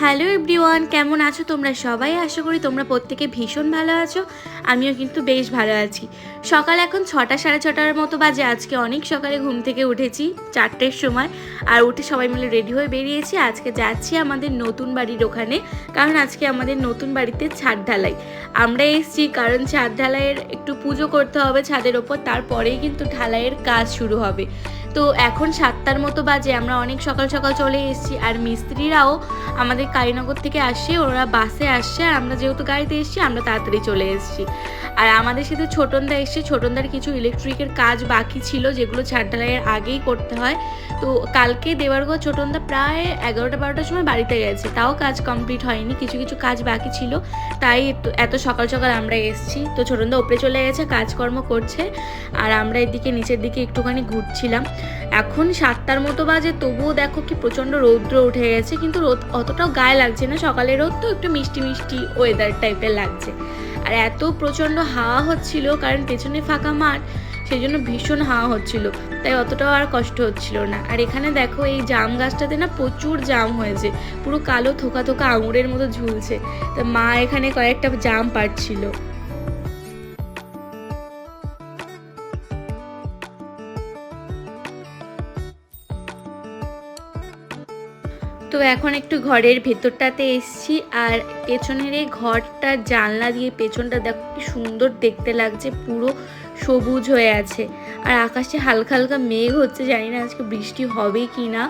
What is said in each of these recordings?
Hello everyone, কেমন আছো তোমরা সবাই? আশা করি তোমরা প্রত্যেকে ভীষণ ভালো আছো। আমিও কিন্তু বেশ ভালো আছি। সকাল এখন 6টা সাড়ে 6টার মতো বাজে। আজকে অনেক সকালে ঘুম থেকে উঠেছি 4টের সময়, আর উঠে সবাই মিলে রেডি হয়ে বেরিয়েছি। আজকে যাচ্ছি আমাদের নতুন বাড়ির ওখানে, কারণ আজকে আমাদের নতুন বাড়িতে ছাদ ঢালাই। আমরা এসেছি কারণ ছাদ ঢালাইয়ের একটু পুজো করতে হবে ছাদের ওপর, তারপরেই কিন্তু ঢালাইয়ের কাজ শুরু হবে। তো এখন 7টার মতো বাজে, আমরা অনেক সকাল সকাল চলে এসেছি। আর মিস্ত্রিরাও আমাদের কালীনগর থেকে আসে, ওরা বাসে আসছে, আর আমরা যেহেতু গাড়িতে এসেছি আমরা তাড়াতাড়ি চলে এসেছি। আর আমাদের সাথে ছোটনদা এসছে, ছোটনদার কিছু ইলেকট্রিকের কাজ বাকি ছিল যেগুলো ছাদ ঢালাইয়ের আগেই করতে হয়। তো কালকে দেওয়ারগড় ছোটনদা প্রায় 11টা-12টার সময় বাড়িতে গেছে, তাও কাজ কমপ্লিট হয়নি, কিছু কিছু কাজ বাকি ছিল, তাই এত সকাল সকাল আমরা এসেছি। তো ছোটনদা উপরে চলে গেছে, কাজকর্ম করছে, আর আমরা এদিকে নিচের দিকে একটুখানি ঘুরছিলাম। এখন 7টার মতো বাজে, তবুও দেখো কি প্রচণ্ড রৌদ্র উঠে গেছে, কিন্তু রোদ অতটাও গায়ে লাগছে না, সকালের রোদ তো একটু মিষ্টি মিষ্টি ওয়েদার টাইপের লাগছে। আর এত প্রচণ্ড হাওয়া হচ্ছিল, কারণ পেছনে ফাঁকা মাঠ, সেই জন্য ভীষণ হাওয়া হচ্ছিল, তাই অতটাও আর কষ্ট হচ্ছিল না। আর এখানে দেখো এই জাম গাছটাতে না প্রচুর জাম হয়েছে, পুরো কালো থোকা থোকা আঙুরের মতো ঝুলছে। তা মা এখানে কয়েকটা জাম পাড়ছিল। তো এখন একটু ঘরের ভেতরটাতে এসছি, আর পেছনের এই ঘরটার জানলা দিয়ে পেছনটা দেখো কি সুন্দর দেখতে লাগছে, পুরো সবুজ হয়ে আছে। আর আকাশে হালকা হালকা মেঘ হচ্ছে, জানি না আজকে বৃষ্টি হবে কি না।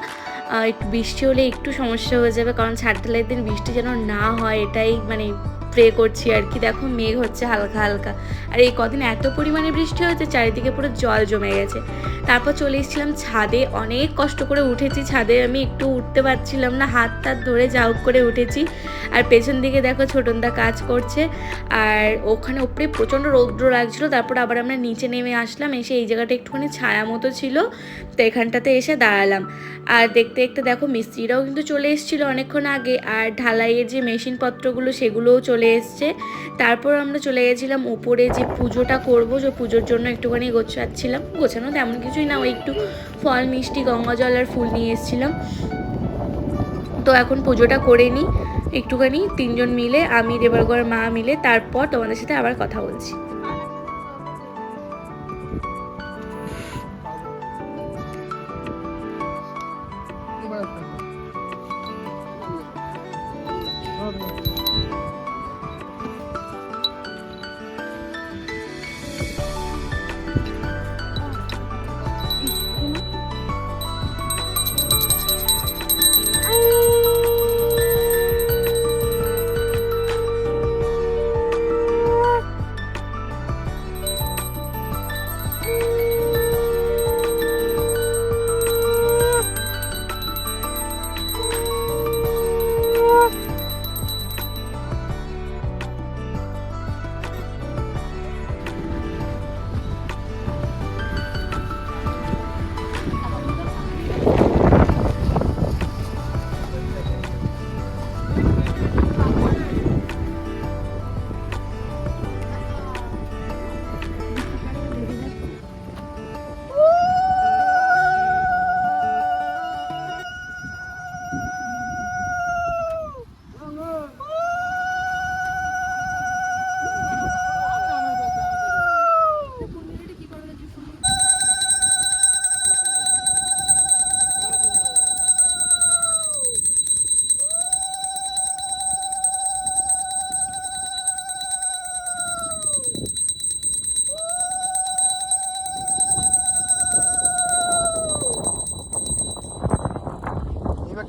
একটু বৃষ্টি হলে একটু সমস্যা হয়ে যাবে, কারণ ছাদ ঢালাইয়ের দিন বৃষ্টি যেন না হয়, এটাই মানে প্রে করছি আর কি। দেখো মেঘ হচ্ছে হালকা হালকা, আর এই কদিন এত পরিমাণে বৃষ্টি হয়েছে, চারিদিকে পুরো জল জমে গেছে। তারপর চলে এসেছিলাম ছাদে, অনেক কষ্ট করে উঠেছি ছাদে, আমি একটু উঠতে পারছিলাম না, হাত টাত ধরে যা হোক করে উঠেছি। আর পেছন দিকে দেখো ছোটনদা কাজ করছে, আর ওখানে উপরে প্রচণ্ড রৌদ্র লাগছিলো। তারপর আবার আমরা নিচে নেমে আসলাম, এসে এই জায়গাটা একটুখানি ছায়া মতো ছিল, তো এখানটাতে এসে দাঁড়ালাম। আর দেখতে দেখতে দেখো মিস্ত্রিরাও কিন্তু চলে এসেছিলো অনেকক্ষণ আগে, আর ঢালাইয়ের যে মেশিনপত্রগুলো সেগুলোও চলে এসছে। তারপর আমরা চলে গেছিলাম উপরে, যে পুজোটা করবো, যে পুজোর জন্য একটুখানি গোছাচ্ছিলাম। গোছানো তেমন কিছুই না, ওই একটু ফল মিষ্টি গঙ্গা জল আর ফুল নিয়ে এসেছিলাম। তো এখন পুজোটা করে নিই একটুখানি, 3জন মিলে, আমি দেবরগড় মা মিলে, তারপর তোমাদের সাথে আবার কথা বলছি।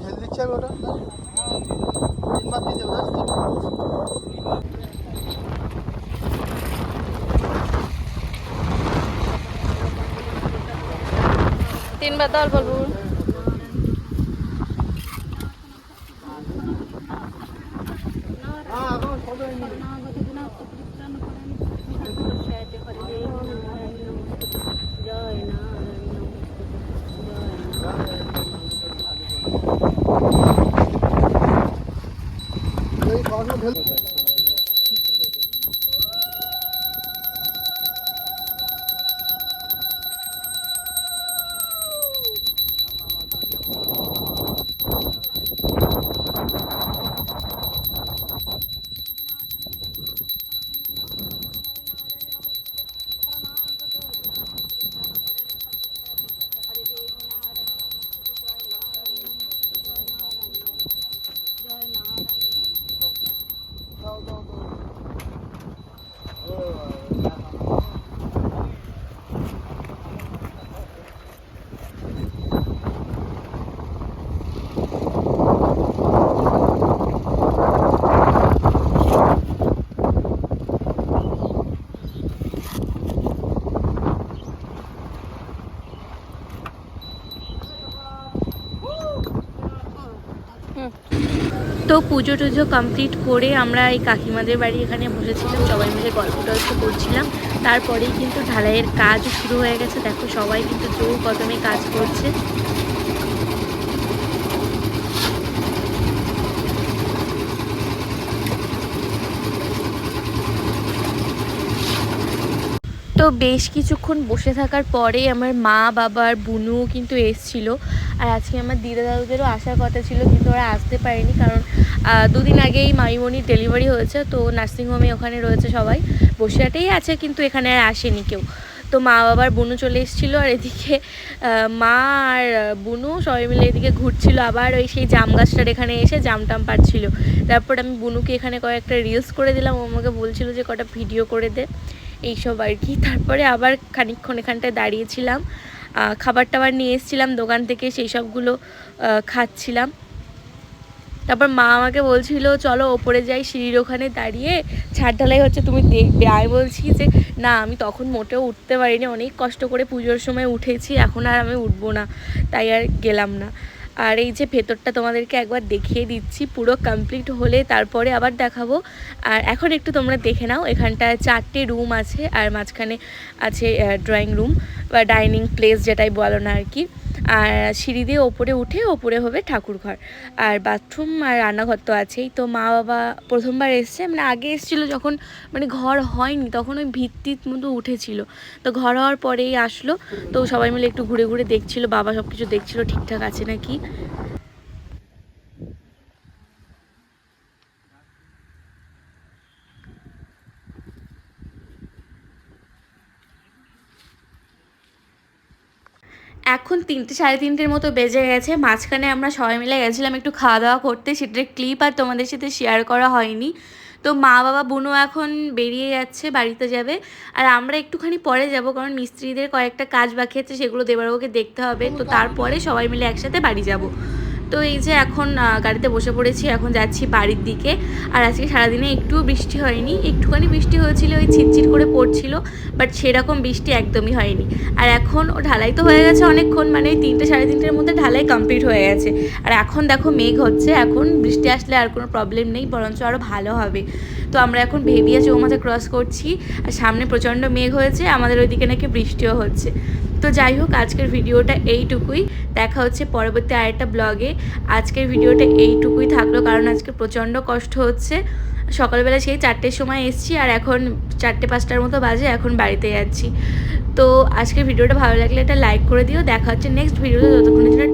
ঢেল দিচ্ছে আমি ওটা 3 বার দিয়ে দেবো। 3বার দল বলবো। তো পুজো টুজো কমপ্লিট করে আমরা এই কাকিমাদের বাড়ি এখানে বসেছিলাম, সবাই মিলে গল্প টল্প করছিলাম। তারপরেই কিন্তু ঢালাইয়ের কাজ শুরু হয়ে গেছে। দেখো সবাই কিন্তু জোর কদমে কাজ করছে। তো বেশ কিছুক্ষণ বসে থাকার পরে আমার মা বাবার বুনু কিন্তু এসেছিলো। আর আজকে আমার দিদা দাদুদেরও আসার কথা ছিল, কিন্তু ওরা আসতে পারেনি, কারণ দুদিন আগেই মামিমণির ডেলিভারি হয়েছে। তো নার্সিংহোমে ওখানে রয়েছে সবাই, বসিরহাটেই আছে, কিন্তু এখানে আর আসেনি কেউ। তো মা বাবার বুনু চলে এসেছিলো, আর এদিকে মা আর বুনু সবাই মিলে এদিকে ঘুরছিল। আবার ওই সেই জাম গাছটার এখানে এসে জাম টাম পাড়ছিল। তারপর আমি বুনুকে এখানে কয়েকটা রিলস করে দিলাম, ও আমাকে বলছিল যে কটা ভিডিও করে দে, এইসব আর কি। তারপরে আবার খানিকক্ষণ এখানটায় দাঁড়িয়েছিলাম, খাবার টাবার নিয়ে এসেছিলাম দোকান থেকে, সেই সবগুলো খাচ্ছিলাম। তারপর মা আমাকে বলছিল চলো ওপরে যাই, সিঁড়ির ওখানে দাঁড়িয়ে ছাদ ঢালাই হচ্ছে, তুমি দেখবে। আমি বলছি যে না, আমি তখন মোটেও উঠতে পারিনি, অনেক কষ্ট করে পুজোর সময় উঠেছি, এখন আর আমি উঠবো না, তাই আর গেলাম না। আর এই যে ভেতরটা তোমাদেরকে একবার দেখিয়ে দিচ্ছি, পুরো কমপ্লিট হলে তারপরে আবার দেখাবো। আর এখন একটু তোমরা দেখে নাও, এখানটায় 4টে রুম আছে, আর মাঝখানে আছে ড্রয়িং রুম বা ডাইনিং প্লেস যেটাই বলো না আর কি। আর সিঁড়ি দিয়ে ওপরে উঠে ওপরে হবে ঠাকুরঘর, আর বাথরুম আর রান্নাঘর তো আছেই। তো মা বাবা প্রথমবার এসছে, মানে আগে এসেছিলো যখন মানে ঘর হয়নি, তখন ওই ভিত্তির মতো উঠেছিল। তো ঘর হওয়ার পরেই আসলো, তো সবাই মিলে একটু ঘুরে ঘুরে দেখছিল, বাবা সব কিছু দেখছিল ঠিকঠাক আছে নাকি। এখন 3টে সাড়ে 3টের মতো বেজে গেছে। মাঝখানে আমরা সবাই মিলে গেছিলাম একটু খাওয়া দাওয়া করতে, সেটার ক্লিপ আর তোমাদের সাথে শেয়ার করা হয়নি। তো মা বাবা বুনু এখন বেরিয়ে যাচ্ছে, বাড়িতে যাবে, আর আমরা একটুখানি পরে যাব, কারণ মিস্ত্রিদের কয়েকটা কাজ বাকি আছে, সেগুলো দেবারবাবুকে দেখতে হবে। তো তারপরে সবাই মিলে একসাথে বাড়ি যাব। তো এই যে এখন গাড়িতে বসে পড়েছি, এখন যাচ্ছি বাড়ির দিকে। আর আজকে সারাদিনে একটুও বৃষ্টি হয়নি, একটুখানি বৃষ্টি হয়েছিল, ওই ছিটছিট করে পড়ছিল, বাট সেরকম বৃষ্টি একদমই হয়নি। আর এখন ও ঢালাই তো হয়ে গেছে অনেকক্ষণ, মানে 3টে সাড়ে 3টের মধ্যে ঢালাই কমপ্লিট হয়ে গেছে। আর এখন দেখো মেঘ হচ্ছে, এখন বৃষ্টি আসলে আর কোনো প্রবলেম নেই, বরঞ্চ আরও ভালো হবে। তো আমরা এখন ভেবিয়া চৌমাথা ক্রস করছি, আর সামনে প্রচণ্ড মেঘ হয়েছে, আমাদের ওইদিকে নাকি বৃষ্টিও হচ্ছে। তো যাই হোক, আজকের ভিডিওটা এইটুকুই, দেখা হচ্ছে পরবর্তী আরেকটা ব্লগে। আজকের ভিডিওটা এইটুকুই থাকলো, কারণ আজকে প্রচণ্ড কষ্ট হচ্ছে। সকালবেলা সেই 4টের সময় এসেছি, আর এখন 4টে-5টার মতো বাজে, এখন বাড়িতে যাচ্ছি। তো আজকের ভিডিওটা ভালো লাগলে একটা লাইক করে দিও। দেখা হচ্ছে নেক্সট ভিডিওতে, ততক্ষণের জন্য